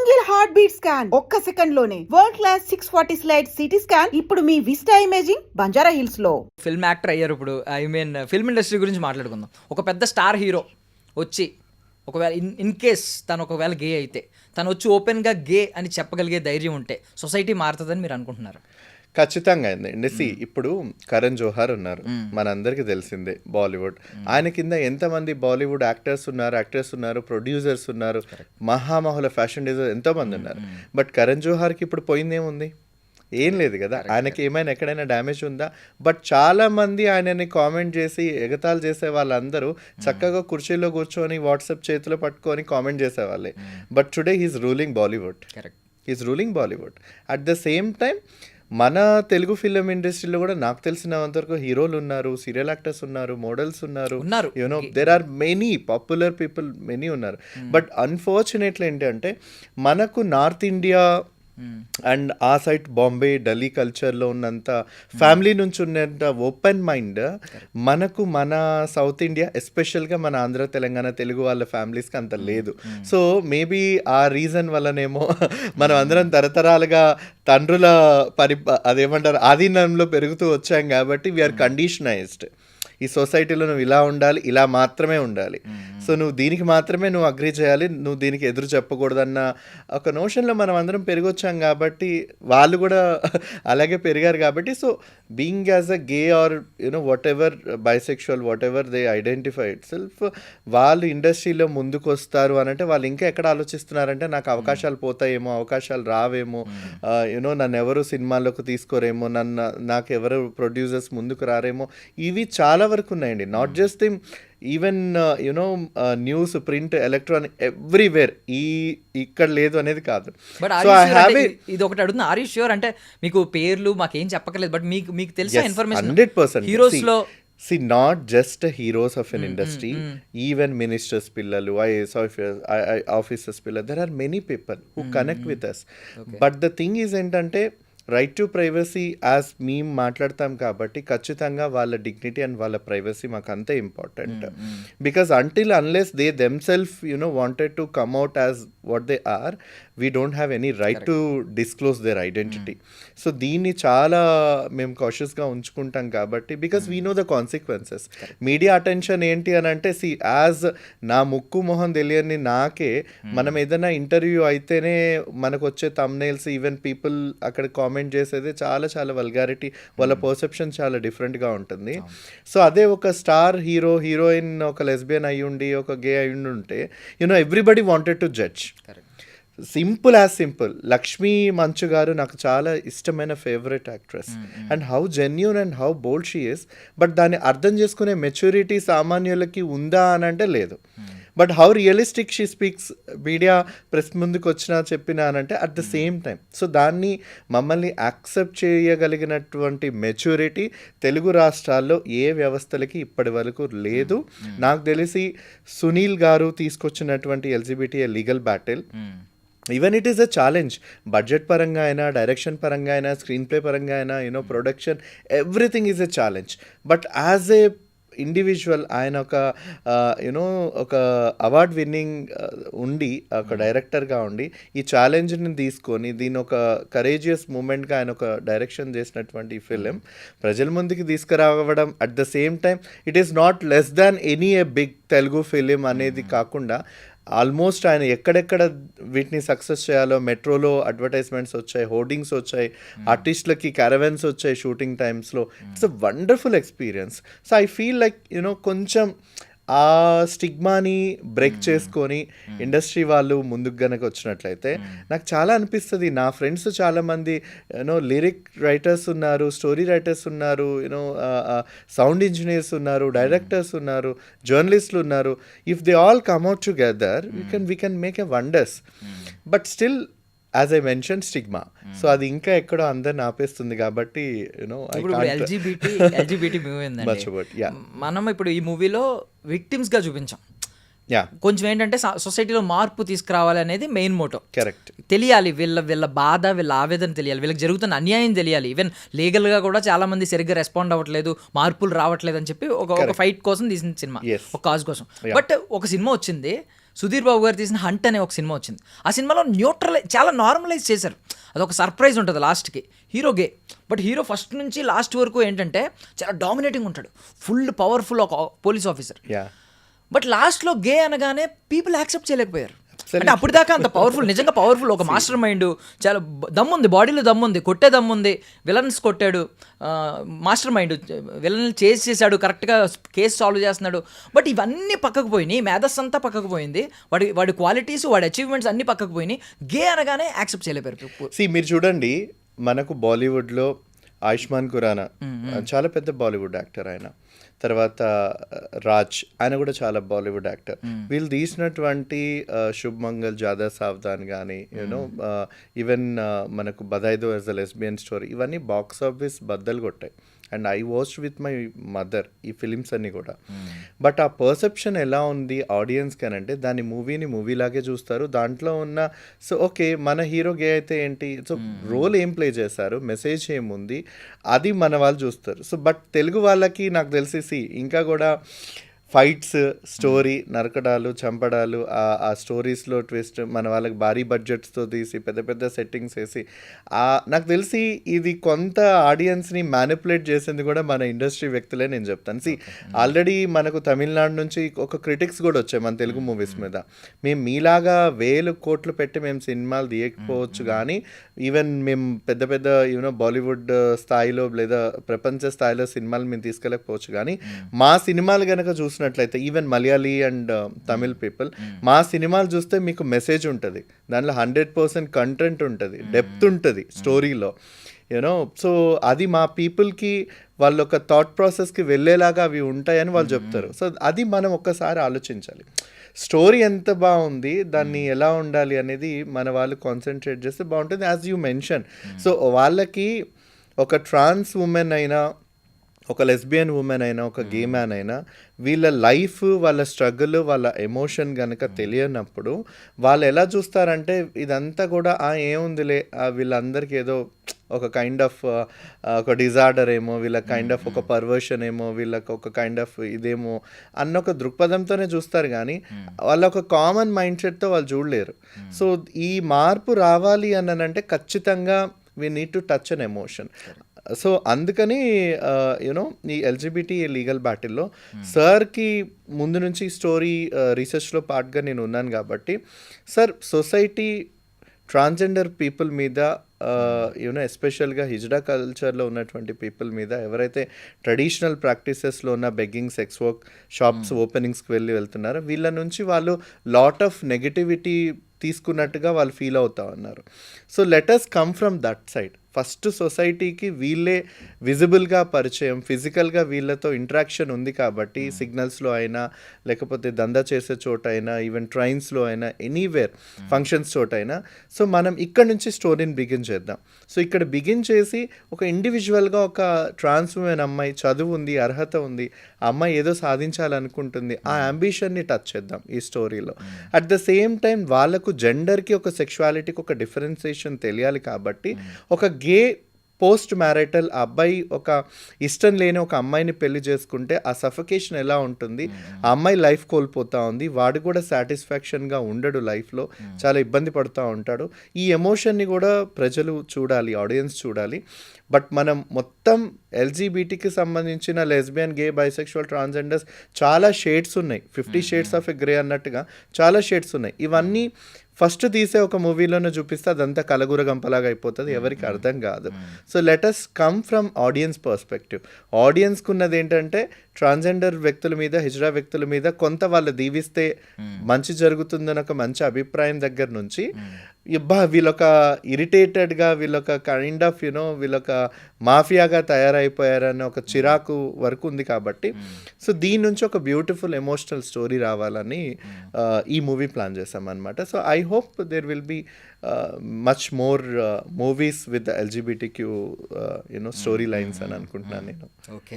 Single heart beat scan ఒక్క second లోనే world class 640 slide CT scan ఇప్పుడు మీ vista imaging Banjara hills లో. Film actor అయ్యారు. ఇప్పుడు ఐ మీన్ ఫిల్మ్ ఇండస్ట్రీ గురించి మాట్లాడుకుందాం. ఒక పెద్ద స్టార్ హీరో వచ్చి ఒకవేళ ఇన్ కేస్ తను ఒకవేళ గే అయితే తను వచ్చి ఓపెన్గా గే అని చెప్పగలిగే ధైర్యం ఉంటే సొసైటీ మారుతుందని మీరు అనుకుంటున్నారు? ఖచ్చితంగా అయిందండి. ఇప్పుడు కరణ్ జోహార్ ఉన్నారు, మనందరికీ తెలిసిందే, బాలీవుడ్. ఆయన కింద ఎంతమంది బాలీవుడ్ యాక్టర్స్ ఉన్నారు, ప్రొడ్యూసర్స్ ఉన్నారు, మహామహుల ఫ్యాషన్ డిజైనర్ ఎంతో మంది ఉన్నారు. బట్ కరణ్ జోహార్కి ఇప్పుడు పోయిందేముంది? ఏం లేదు కదా. ఆయనకి ఏమైనా ఎక్కడైనా డ్యామేజ్ ఉందా? బట్ చాలా మంది ఆయనని కామెంట్ చేసి ఎగతాళి చేసే వాళ్ళందరూ చక్కగా కుర్చీలో కూర్చొని వాట్సాప్ చేతిలో పట్టుకొని కామెంట్ చేసేవాళ్ళే. But today he's ruling Bollywood. At the same time మన తెలుగు ఫిలిం ఇండస్ట్రీలో కూడా నాకు తెలిసినంత వరకు హీరోలు ఉన్నారు, సీరియల్ యాక్టర్స్ ఉన్నారు, మోడల్స్ ఉన్నారు, you know there are many popular people many ఉన్నారు. బట్ అన్ఫార్చునేట్లీ ఏంటంటే మనకు నార్త్ ఇండియా అండ్ ఆ సైడ్ బాంబే ఢిల్లీ కల్చర్లో ఉన్నంత ఫ్యామిలీ నుంచి ఉన్నంత ఓపెన్ మైండ్ మనకు మన సౌత్ ఇండియా ఎస్పెషల్గా మన ఆంధ్ర తెలంగాణ తెలుగు వాళ్ళ ఫ్యామిలీస్కి అంత లేదు. సో మేబీ ఆ రీజన్ వల్లనేమో మనం అందరం తరతరాలుగా తండ్రుల అదేమంటారు ఆధీనంలో పెరుగుతూ వచ్చాం కాబట్టి వీఆర్ కండిషనైజ్డ్. ఈ సొసైటీలో నువ్వు ఇలా ఉండాలి, ఇలా మాత్రమే ఉండాలి, సో నువ్వు దీనికి మాత్రమే నువ్వు అగ్రీ చేయాలి, నువ్వు దీనికి ఎదురు చెప్పకూడదన్న ఒక నోషన్లో మనం అందరం పెరిగొచ్చాం కాబట్టి వాళ్ళు కూడా అలాగే పెరిగారు కాబట్టి. So being as a gay or you know whatever bisexual whatever they identify itself, వాళ్ళు ఇండస్ట్రీలో ముందుకు వస్తారు అని అంటే వాళ్ళు ఇంకా ఎక్కడ ఆలోచిస్తున్నారంటే నాకు అవకాశాలు పోతాయేమో, అవకాశాలు రావేమో, యూనో నన్ను ఎవరు సినిమాల్లోకి తీసుకోరేమో, నాకు ఎవరు ప్రొడ్యూసర్స్ ముందుకు రారేమో, ఇవి చాలా వరకు ఉన్నాయండి. Not just thing, even you know news, print, electronic, everywhere. ఇక్కడ లేదు అనేది కాదు. సో ఇది ఒకటి అడుగుతున్నా, ఆర్ యు ష్యూర్? అంటే మీకు పేర్లు మాకేం చెప్పకలేదు, బట్ మీకు తెలిసిన ఇన్ఫర్మేషన్ 100% హీరోస్ లో. See, not just heroes of an industry, even ministers pillalu, IAS officers pillalu, there are many people who connect with us. Okay. But the thing is ఏంటంటే right to privacy as మేము మాట్లాడతాం కాబట్టి ఖచ్చితంగా వాళ్ళ dignity and వాళ్ళ privacy మాకు అంతే important. Because until unless they themselves you know wanted to come out as what they are, we don't have any right to disclose their identity. So దీన్ని చాలా మేము కాషియస్గా ఉంచుకుంటాం కాబట్టి, because we know the consequences. Media attention ఏంటి అని అంటే, C as నా ముక్కు మొహం తెలియని నాకే మనం ఏదైనా ఇంటర్వ్యూ అయితేనే మనకు వచ్చే థంబ్నెయిల్స్, ఈవెన్ పీపుల్ అక్కడ కామెంట్ చేసేది చాలా చాలా వల్గారిటీ, వాళ్ళ పర్సెప్షన్ చాలా డిఫరెంట్గా ఉంటుంది. సో అదే ఒక స్టార్ హీరో, హీరోయిన్ ఒక లెస్బియన్ అయ్యుండి ఒక గే అయ్యుండి ఉంటే you know everybody wanted to judge. Simple as simple. Lakshmi మంచు గారు నాకు చాలా ఇష్టమైన favourite actress, and how genuine and how bold she is. But దాన్ని అర్థం చేసుకునే మెచ్యూరిటీ సామాన్యులకి ఉందా అని అంటే లేదు. But how realistic she speaks, media press ముందుకు వచ్చినా చెప్పినా అని అంటే at the same time. So దాన్ని మమ్మల్ని యాక్సెప్ట్ చేయగలిగినటువంటి మెచ్యూరిటీ తెలుగు రాష్ట్రాల్లో ఏ వ్యవస్థలకి ఇప్పటి వరకు లేదు. నాకు తెలిసి సునీల్ గారు తీసుకొచ్చినటువంటి LGBT legal battle, even it is a challenge. Budget పరంగా అయినా, డైరెక్షన్ పరంగా అయినా, స్క్రీన్ ప్లే పరంగా అయినా, you know production, everything is a challenge. But as a individual ఆయన ఒక యూనో ఒక అవార్డ్ విన్నింగ్ ఉండి, ఒక డైరెక్టర్గా ఉండి ఈ ఛాలెంజ్ని తీసుకొని దీని ఒక కరేజియస్ మూమెంట్గా ఆయన ఒక డైరెక్షన్ చేసినటువంటి ఫిలిం ప్రజల ముందుకి తీసుకురావడం, at the same time it is not less than any a big Telugu film అనేది కాకుండా ఆల్మోస్ట్ ఆయన ఎక్కడెక్కడ వీటిని సక్సెస్ చేయాలో, మెట్రోలో అడ్వర్టైజ్మెంట్స్ వచ్చాయి, హోర్డింగ్స్ వచ్చాయి, ఆర్టిస్టులకి క్యారవెన్స్ వచ్చాయి షూటింగ్ టైమ్స్లో. It's a wonderful experience. So I feel like you know కొంచెం ఆ స్టిగ్మాని బ్రేక్ చేసుకొని ఇండస్ట్రీ వాళ్ళు ముందుకు గనక వచ్చినట్లయితే నాకు చాలా అనిపిస్తుంది. నా ఫ్రెండ్స్ చాలామంది యూనో లిరిక్ రైటర్స్ ఉన్నారు, స్టోరీ రైటర్స్ ఉన్నారు, యూనో సౌండ్ ఇంజనీర్స్ ఉన్నారు, డైరెక్టర్స్ ఉన్నారు, జర్నలిస్టులు ఉన్నారు. If they all come out together we can make a wonders. But still as I mention stigma, so అది ఇంకా ఎక్కడో అందరిని ఆపేస్తుంది కాబట్టి యూనో ఎల్జిబిటి మూవీ మనం ఇప్పుడు ఈ మూవీలో విక్టిమ్స్ గా చూపించాం. కొంచెం ఏంటంటే సొసైటీలో మార్పు తీసుకురావాలి అనేది మెయిన్ మోటో. కరెక్ట్. తెలియాలి వీళ్ళ బాధ, వీళ్ళ ఆవేదన తెలియాలి, వీళ్ళకి జరుగుతున్న అన్యాయం తెలియాలి. ఈవెన్ లీగల్ గా కూడా చాలా మంది సరిగ్గా రెస్పాండ్ అవ్వట్లేదు, మార్పులు రావట్లేదు అని చెప్పి ఒక ఫైట్ కోసం తీసిన సినిమా, ఒక కాజ్ కోసం. బట్ ఒక సినిమా వచ్చింది, సుధీర్ బాబు గారు తీసిన హంట్ అనే ఒక సినిమా వచ్చింది. ఆ సినిమాలో చాలా నార్మలైజ్ చేశారు. అదొక సర్ప్రైజ్ ఉంటుంది లాస్ట్కి. Hero gay, but hero first నుంచి లాస్ట్ వరకు ఏంటంటే చాలా డామినేటింగ్ ఉంటాడు, ఫుల్ పవర్ఫుల్ ఒక పోలీస్ ఆఫీసర్. Yeah. బట్ లాస్ట్లో గే అనగానే పీపుల్ యాక్సెప్ట్ చేయలేకపోయారు. అంటే అప్పుడు దాకా అంత పవర్ఫుల్, నిజంగా పవర్ఫుల్ ఒక మాస్టర్ మైండ్, చాలా దమ్ముంది, బాడీలో దమ్ముంది, కొట్టే దమ్ముంది, విలన్స్ కొట్టాడు, మాస్టర్ మైండ్ విలన్ చేసాడు, కరెక్ట్గా కేసు సాల్వ్ చేస్తున్నాడు. బట్ ఇవన్నీ పక్కకు పోయినాయి, మేధస్ అంతా పక్కకు పోయింది, వాడి క్వాలిటీస్, వాడి అచీవ్మెంట్స్ అన్నీ పక్కకు పోయినాయి. గే అనగానే యాక్సెప్ట్ చేయలేపారు. మీరు చూడండి, మనకు బాలీవుడ్లో ఆయుష్మాన్ ఖురానా చాలా పెద్ద బాలీవుడ్ యాక్టర్ ఆయన. తర్వాత రాజ్, ఆయన కూడా చాలా బాలీవుడ్ యాక్టర్. వీళ్ళు తీసినటువంటి శుభ్ మంగల్, జాదా సావధాన్ కానీ, యూనో ఈవెన్ మనకు Badhaai Do as a lesbian story, ఇవన్నీ బాక్స్ ఆఫీస్ బద్దలు కొట్టాయి. And I watched with my mother ఈ ఫిలిమ్స్ అన్నీ కూడా. బట్ ఆ పర్సెప్షన్ ఎలా ఉంది ఆడియన్స్ కనంటే, దాని మూవీలాగే చూస్తారు. దాంట్లో ఉన్న సో ఓకే మన హీరో గే అయితే ఏంటి, సో రోల్ ఏం ప్లే చేశారు, మెసేజ్ ఏముంది, అది మన వాళ్ళు చూస్తారు. సో బట్ తెలుగు వాళ్ళకి నాకు తెలిసి ఇంకా కూడా ఫైట్స్, స్టోరీ, నరకడాలు, చంపడాలు, ఆ స్టోరీస్లో ట్విస్ట్, మన వాళ్ళకి భారీ బడ్జెట్స్తో తీసి పెద్ద పెద్ద సెట్టింగ్స్ వేసి, నాకు తెలిసి ఇది కొంత ఆడియన్స్ని మ్యానిపులేట్ చేసింది కూడా మన ఇండస్ట్రీ వ్యక్తులే నేను చెప్తాను. ఆల్రెడీ మనకు తమిళనాడు నుంచి ఒక క్రిటిక్స్ కూడా వచ్చాయి మన తెలుగు మూవీస్ మీద. మేము మీలాగా వేలు కోట్లు పెట్టి మేము సినిమాలు తీయకపోవచ్చు, కానీ ఈవెన్ మేము పెద్ద పెద్ద యూనో బాలీవుడ్ స్థాయిలో లేదా ప్రపంచ స్థాయిలో సినిమాలు మేము తీసుకెళ్ళకపోవచ్చు, కానీ మా సినిమాలు కనుక చూసినట్లయితే even Malayali and Tamil people, మా సినిమాలు చూస్తే మీకు మెసేజ్ ఉంటుంది, దాంట్లో 100% కంటెంట్ ఉంటుంది, డెప్త్ ఉంటుంది స్టోరీలో, యూనో. సో అది మా పీపుల్కి వాళ్ళ ఒక థాట్ ప్రాసెస్కి వెళ్ళేలాగా అవి ఉంటాయని వాళ్ళు చెప్తారు. సో అది మనం ఒక్కసారి ఆలోచించాలి. స్టోరీ ఎంత బాగుంది, దాన్ని ఎలా ఉండాలి అనేది మన వాళ్ళు కాన్సన్ట్రేట్ చేస్తే బాగుంటుంది. యాజ్ యూ మెన్షన్, సో వాళ్ళకి ఒక ట్రాన్స్ ఉమెన్ అయినా, ఒక లెస్బియన్ ఉమెన్ అయినా, ఒక గే మ్యాన్ అయినా, వీళ్ళ లైఫ్, వాళ్ళ స్ట్రగుల్, వాళ్ళ ఎమోషన్ కనుక తెలియనప్పుడు వాళ్ళు ఎలా చూస్తారంటే ఇదంతా కూడా ఏముందిలే, వీళ్ళందరికీ ఏదో ఒక కైండ్ ఆఫ్ ఒక డిజార్డర్ ఏమో, వీళ్ళకి కైండ్ ఆఫ్ ఒక పర్వర్షన్ ఏమో, వీళ్ళకి ఒక కైండ్ ఆఫ్ ఇదేమో అన్న ఒక దృక్పథంతోనే చూస్తారు, కానీ వాళ్ళ ఒక కామన్ మైండ్ సెట్తో వాళ్ళు చూడలేరు. సో ఈ మార్పు రావాలి అనంటే ఖచ్చితంగా we need to touch an emotion. So అందుకని యూనో ఈ ఎల్జిబిటీ లీగల్ బ్యాటిల్లో సార్కి ముందు నుంచి స్టోరీ రీసెర్చ్లో పార్ట్గా నేను ఉన్నాను కాబట్టి, సార్ సొసైటీ ట్రాన్స్జెండర్ పీపుల్ మీద, యూనో ఎస్పెషల్గా హిజ్డా కల్చర్లో ఉన్నటువంటి పీపుల్ మీద, ఎవరైతే ట్రెడిషనల్ ప్రాక్టీసెస్లో ఉన్న బెగ్గింగ్, సెక్స్ వర్క్ షాప్స్ ఓపెనింగ్స్కి వెళ్తున్నారో, వీళ్ళ నుంచి వాళ్ళు లాట్ ఆఫ్ నెగటివిటీ తీసుకున్నట్టుగా వాళ్ళు ఫీల్ అవుతా ఉన్నారు. So let us come from that side. First సొసైటీకి వీళ్ళే విజిబుల్గా పరిచయం, ఫిజికల్గా వీళ్ళతో ఇంట్రాక్షన్ ఉంది కాబట్టి, సిగ్నల్స్లో అయినా, లేకపోతే దందా చేసే చోట అయినా, ఈవెన్ ట్రైన్స్లో అయినా, ఎనీవేర్ ఫంక్షన్స్ చోట అయినా, సో మనం ఇక్కడ నుంచి స్టోరీని బిగిన్ చేద్దాం. సో ఇక్కడ బిగిన్ చేసి ఒక ఇండివిజువల్గా ఒక ట్రాన్స్ ఉమెన్ అమ్మాయి, చదువు ఉంది, అర్హత ఉంది, ఆ అమ్మాయి ఏదో సాధించాలనుకుంటుంది, ఆ అంబిషన్ని టచ్ చేద్దాం ఈ స్టోరీలో. అట్ ద సేమ్ టైం వాళ్ళకు జెండర్కి, ఒక సెక్షువాలిటీకి ఒక డిఫరెన్సియేషన్ తెలియాలి కాబట్టి, ఒక గే పోస్ట్ మ్యారిటల్ అబ్బాయి ఒక ఇష్టం లేని ఒక అమ్మాయిని పెళ్లి చేసుకుంటే ఆ సఫకేషన్ ఎలా ఉంటుంది, ఆ అమ్మాయి లైఫ్ కోల్పోతూ ఉంది, వాడు కూడా సాటిస్ఫాక్షన్గా ఉండడు, లైఫ్లో చాలా ఇబ్బంది పడుతూ ఉంటాడు. ఈ ఎమోషన్ని కూడా ప్రజలు చూడాలి, ఆడియన్స్ చూడాలి. బట్ మనం మొత్తం ఎల్జీబీటీకి సంబంధించిన లెస్బియన్, గే, బైసెక్షువల్, ట్రాన్స్జెండర్స్ చాలా షేడ్స్ ఉన్నాయి, 50 షేడ్స్ ఆఫ్ ఎ గ్రే అన్నట్టుగా చాలా షేడ్స్ ఉన్నాయి. ఇవన్నీ ఫస్ట్ తీసే ఒక మూవీలోనే చూపిస్తే అదంతా కలగూర గంపలాగా అయిపోతుంది, ఎవరికి అర్థం కాదు. So let us come from audience perspective. ఆడియన్స్కి ఉన్నది ఏంటంటే ట్రాన్స్జెండర్ వ్యక్తుల మీద, హిజ్రా వ్యక్తుల మీద కొంత వాళ్ళు దీవిస్తే మంచి జరుగుతుందని ఒక మంచి అభిప్రాయం దగ్గర నుంచి, వీళ్ళొక ఇరిటేటెడ్గా, వీళ్ళొక కైండ్ ఆఫ్ యూనో వీళ్ళొక మాఫియాగా తయారైపోయారన్న ఒక చిరాకు వరకు ఉంది కాబట్టి, సో దీని నుంచి ఒక బ్యూటిఫుల్ ఎమోషనల్ స్టోరీ రావాలని ఈ మూవీ ప్లాన్ చేసాం అనమాట. So I hope there will be much more movies with the LGBTQ storylines అని అనుకుంటున్నాను నేను. ఓకే.